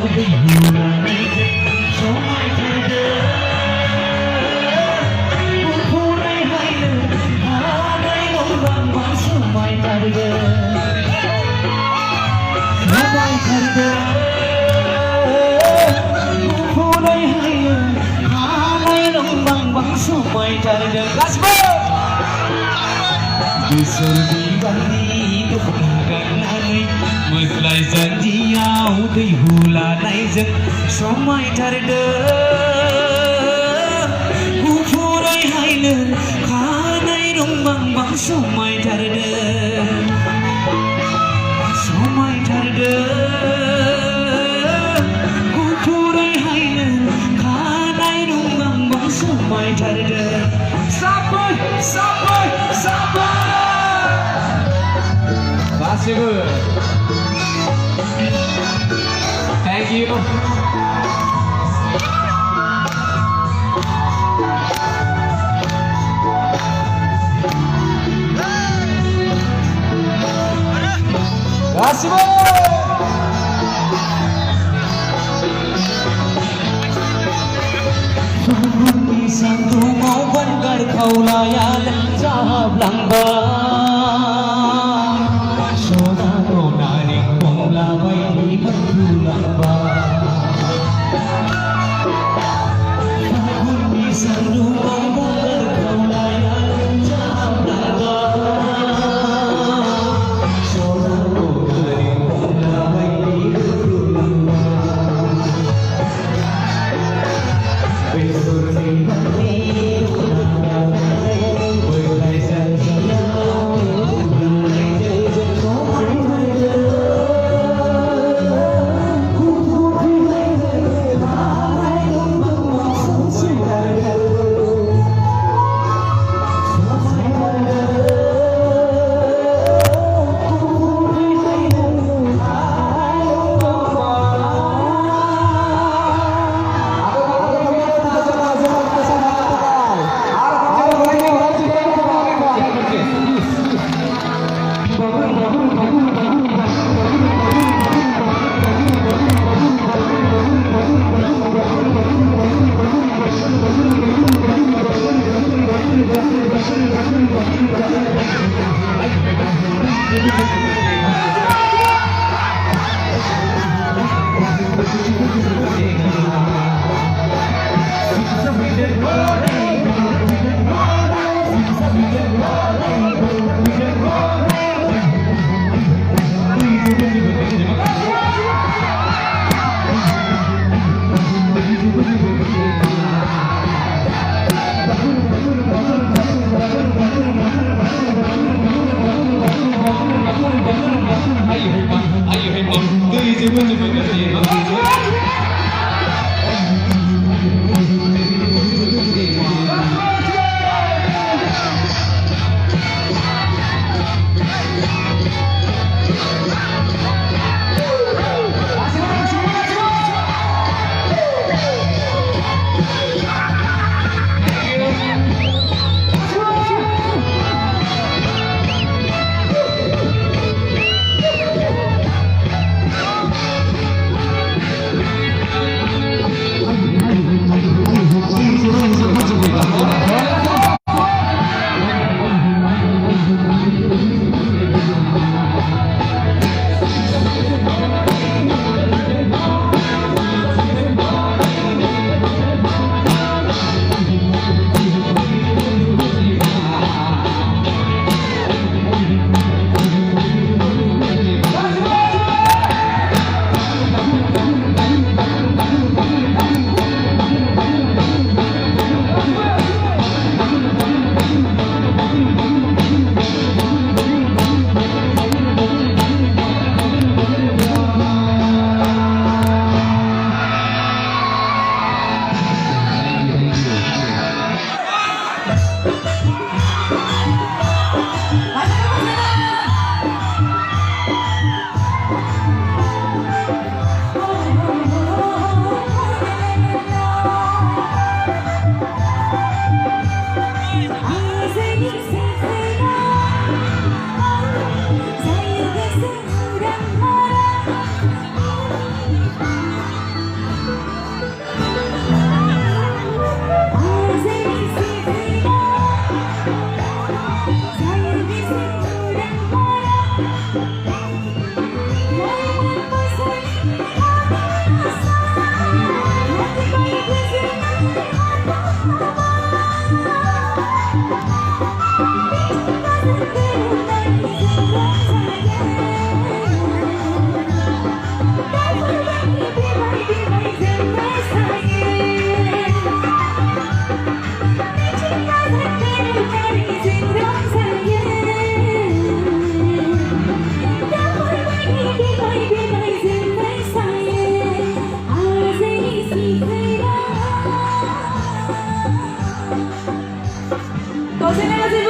ได้อยู่ในสมัยเธอเดินผู้ใดให้เดินหาได้ลงบางวันสมัยเธอเดินสมัยเธอเดินผู้ใดให้เดินหาได้ลงบางวันสมัยเธอเดิน Let's go Diserdi bandi kepegangan nai Meslai janji au Dei hula nai jen Somai tarde Hupurai haile Khanai rong bang bang Somai tarde Somai tarde Hupurai haile Khanai rong bang bang Somai tarde Sampai Sampai Sampai Kasih Bu. Thank you. Kasih Bu. Satu mau bandar kau layan jawab lambat. দশের কাছে